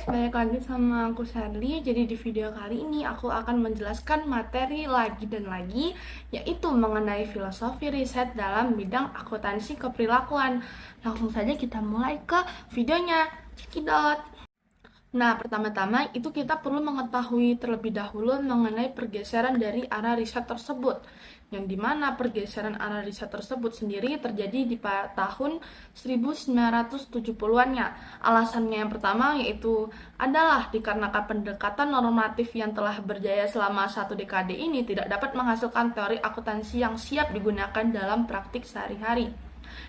Balik lagi sama aku Sadli. Jadi di video kali ini aku akan menjelaskan materi lagi dan lagi, yaitu mengenai filosofi riset dalam bidang akuntansi keperilakuan. Langsung saja kita mulai ke videonya. Cekidot. Nah, pertama-tama itu kita perlu mengetahui terlebih dahulu mengenai pergeseran dari arah riset tersebut. Yang dimana pergeseran arah riset tersebut sendiri terjadi di tahun 1970-annya. Alasannya yang pertama yaitu adalah dikarenakan pendekatan normatif yang telah berjaya selama satu dekade ini tidak dapat menghasilkan teori akuntansi yang siap digunakan dalam praktik sehari-hari.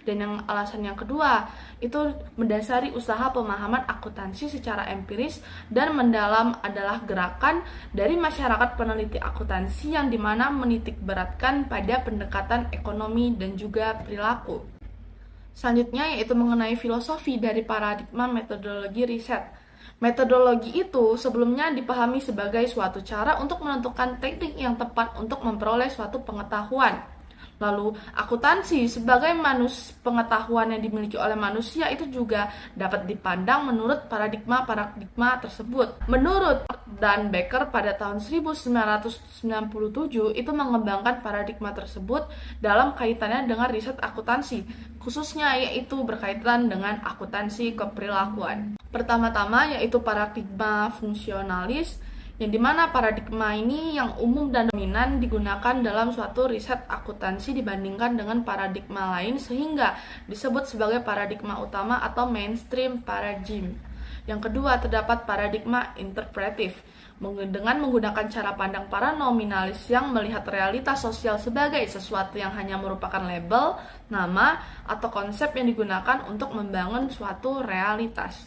Dan yang alasan yang kedua itu mendasari usaha pemahaman akuntansi secara empiris dan mendalam adalah gerakan dari masyarakat peneliti akuntansi yang dimana menitik beratkan pada pendekatan ekonomi dan juga perilaku. Selanjutnya yaitu mengenai filosofi dari paradigma metodologi riset. Metodologi itu sebelumnya dipahami sebagai suatu cara untuk menentukan teknik yang tepat untuk memperoleh suatu pengetahuan. Lalu, akuntansi sebagai pengetahuan yang dimiliki oleh manusia itu juga dapat dipandang menurut paradigma tersebut. Menurut Dan Becker pada tahun 1997 itu mengembangkan paradigma tersebut dalam kaitannya dengan riset akuntansi, khususnya yaitu berkaitan dengan akuntansi keperilakuan. Pertama-tama yaitu paradigma fungsionalis, yang dimana paradigma ini yang umum dan dominan digunakan dalam suatu riset akuntansi dibandingkan dengan paradigma lain sehingga disebut sebagai paradigma utama atau mainstream paradigm. Yang kedua terdapat paradigma interpretif dengan menggunakan cara pandang para nominalis yang melihat realitas sosial sebagai sesuatu yang hanya merupakan label, nama, atau konsep yang digunakan untuk membangun suatu realitas.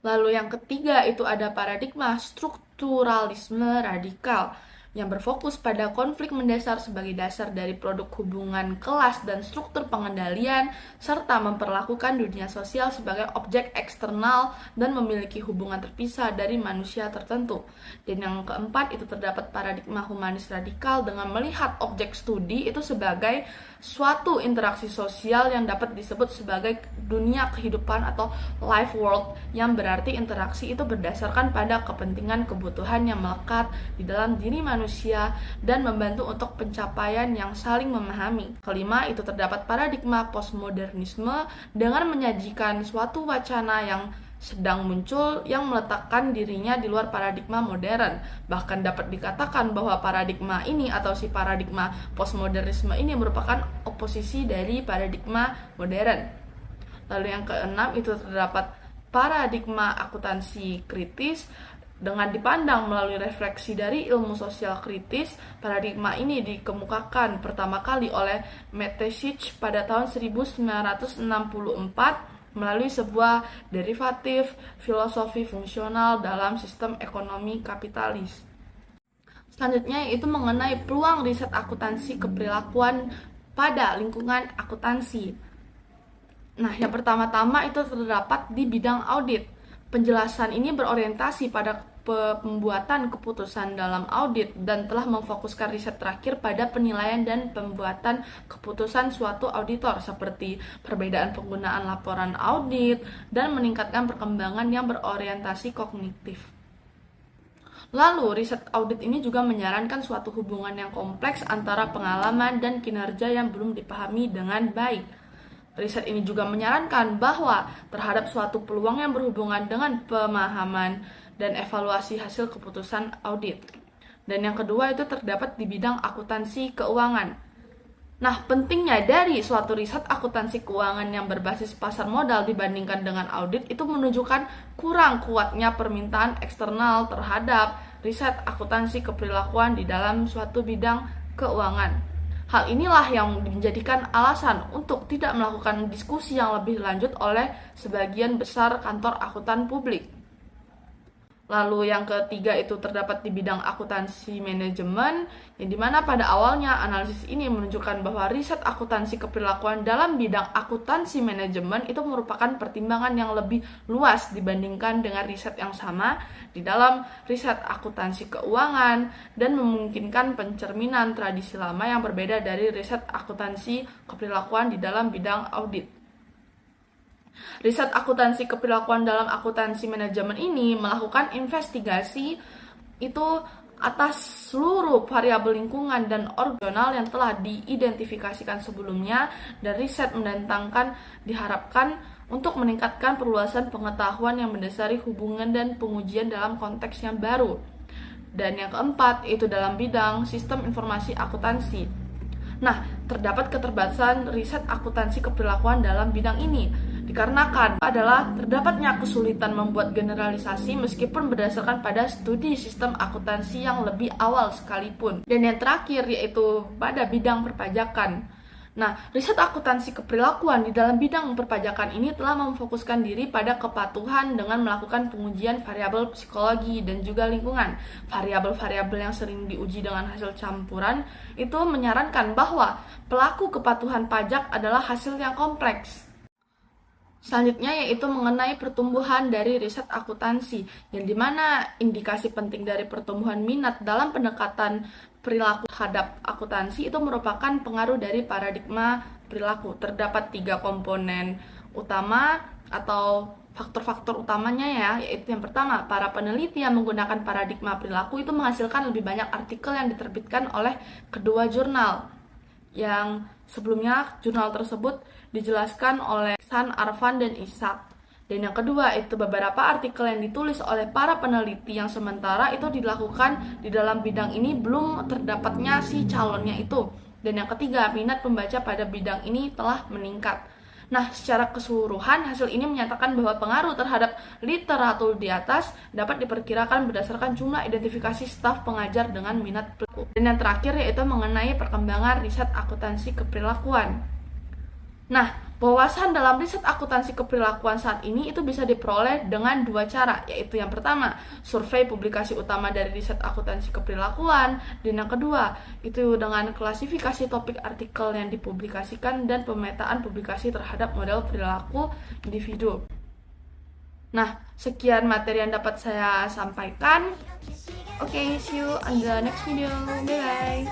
Lalu yang ketiga itu ada paradigma strukturalisme radikal yang berfokus pada konflik mendasar sebagai dasar dari produk hubungan kelas dan struktur pengendalian, serta memperlakukan dunia sosial sebagai objek eksternal dan memiliki hubungan terpisah dari manusia tertentu. Dan yang keempat itu terdapat paradigma humanis radikal dengan melihat objek studi itu sebagai suatu interaksi sosial yang dapat disebut sebagai dunia kehidupan atau life world, yang berarti interaksi itu berdasarkan pada kepentingan kebutuhan yang melekat di dalam diri manusia dan membantu untuk pencapaian yang saling memahami. Kelima itu terdapat paradigma postmodernisme dengan menyajikan suatu wacana yang sedang muncul yang meletakkan dirinya di luar paradigma modern. Bahkan dapat dikatakan bahwa paradigma ini atau si paradigma postmodernisme ini merupakan oposisi dari paradigma modern. Lalu yang keenam itu terdapat paradigma akuntansi kritis dengan dipandang melalui refleksi dari ilmu sosial kritis. Paradigma ini dikemukakan pertama kali oleh Metesich pada tahun 1964 melalui sebuah derivatif filosofi fungsional dalam sistem ekonomi kapitalis. Selanjutnya yaitu mengenai peluang riset akuntansi keperilakuan pada lingkungan akuntansi. Nah, yang pertama-tama itu terdapat di bidang audit. Penjelasan ini berorientasi pada pembuatan keputusan dalam audit dan telah memfokuskan riset terakhir pada penilaian dan pembuatan keputusan suatu auditor seperti perbedaan penggunaan laporan audit dan meningkatkan perkembangan yang berorientasi kognitif. Lalu, riset audit ini juga menyarankan suatu hubungan yang kompleks antara pengalaman dan kinerja yang belum dipahami dengan baik. Riset ini juga menyarankan bahwa terhadap suatu peluang yang berhubungan dengan pemahaman dan evaluasi hasil keputusan audit. Dan yang kedua itu terdapat di bidang akuntansi keuangan. Nah, pentingnya dari suatu riset akuntansi keuangan yang berbasis pasar modal dibandingkan dengan audit itu menunjukkan kurang kuatnya permintaan eksternal terhadap riset akuntansi keperilakuan di dalam suatu bidang keuangan. Hal inilah yang menjadikan alasan untuk tidak melakukan diskusi yang lebih lanjut oleh sebagian besar kantor akuntan publik. Lalu yang ketiga itu terdapat di bidang akuntansi manajemen, yang dimana pada awalnya analisis ini menunjukkan bahwa riset akuntansi keperilakuan dalam bidang akuntansi manajemen itu merupakan pertimbangan yang lebih luas dibandingkan dengan riset yang sama di dalam riset akuntansi keuangan dan memungkinkan pencerminan tradisi lama yang berbeda dari riset akuntansi keperilakuan di dalam bidang audit. Riset akuntansi keperilakuan dalam akuntansi manajemen ini melakukan investigasi itu atas seluruh variabel lingkungan dan organisasional yang telah diidentifikasikan sebelumnya, dan riset mendatangkan diharapkan untuk meningkatkan perluasan pengetahuan yang mendasari hubungan dan pengujian dalam konteks yang baru. Dan yang keempat, itu dalam bidang sistem informasi akuntansi. Nah, terdapat keterbatasan riset akuntansi keperilakuan dalam bidang ini dikarenakan adalah terdapatnya kesulitan membuat generalisasi meskipun berdasarkan pada studi sistem akuntansi yang lebih awal sekalipun. Dan yang terakhir yaitu pada bidang perpajakan. Nah, riset akuntansi keperilakuan di dalam bidang perpajakan ini telah memfokuskan diri pada kepatuhan dengan melakukan pengujian variabel psikologi dan juga lingkungan. Variabel-variabel yang sering diuji dengan hasil campuran itu menyarankan bahwa pelaku kepatuhan pajak adalah hasil yang kompleks. Selanjutnya yaitu mengenai pertumbuhan dari riset akuntansi, yang dimana indikasi penting dari pertumbuhan minat dalam pendekatan perilaku terhadap akuntansi itu merupakan pengaruh dari paradigma perilaku. Terdapat 3 komponen utama atau faktor-faktor utamanya ya, yaitu yang pertama, para peneliti yang menggunakan paradigma perilaku itu menghasilkan lebih banyak artikel yang diterbitkan oleh kedua jurnal. Yang sebelumnya jurnal tersebut dijelaskan oleh San, Arfan, dan Ishak. Dan yang kedua itu beberapa artikel yang ditulis oleh para peneliti yang sementara itu dilakukan di dalam bidang ini belum terdapatnya si calonnya itu. Dan yang ketiga, minat pembaca pada bidang ini telah meningkat. Nah, secara keseluruhan hasil ini menyatakan bahwa pengaruh terhadap literatur di atas dapat diperkirakan berdasarkan jumlah identifikasi staf pengajar dengan minat perilaku. Dan yang terakhir yaitu mengenai perkembangan riset akuntansi keperilakuan. Nah, wawasan dalam riset akuntansi keperilakuan saat ini itu bisa diperoleh dengan 2 cara, yaitu yang pertama, survei publikasi utama dari riset akuntansi keperilakuan, dan yang kedua, itu dengan klasifikasi topik artikel yang dipublikasikan dan pemetaan publikasi terhadap model perilaku individu. Nah, sekian materi yang dapat saya sampaikan. Oke, see you on the next video. Bye-bye.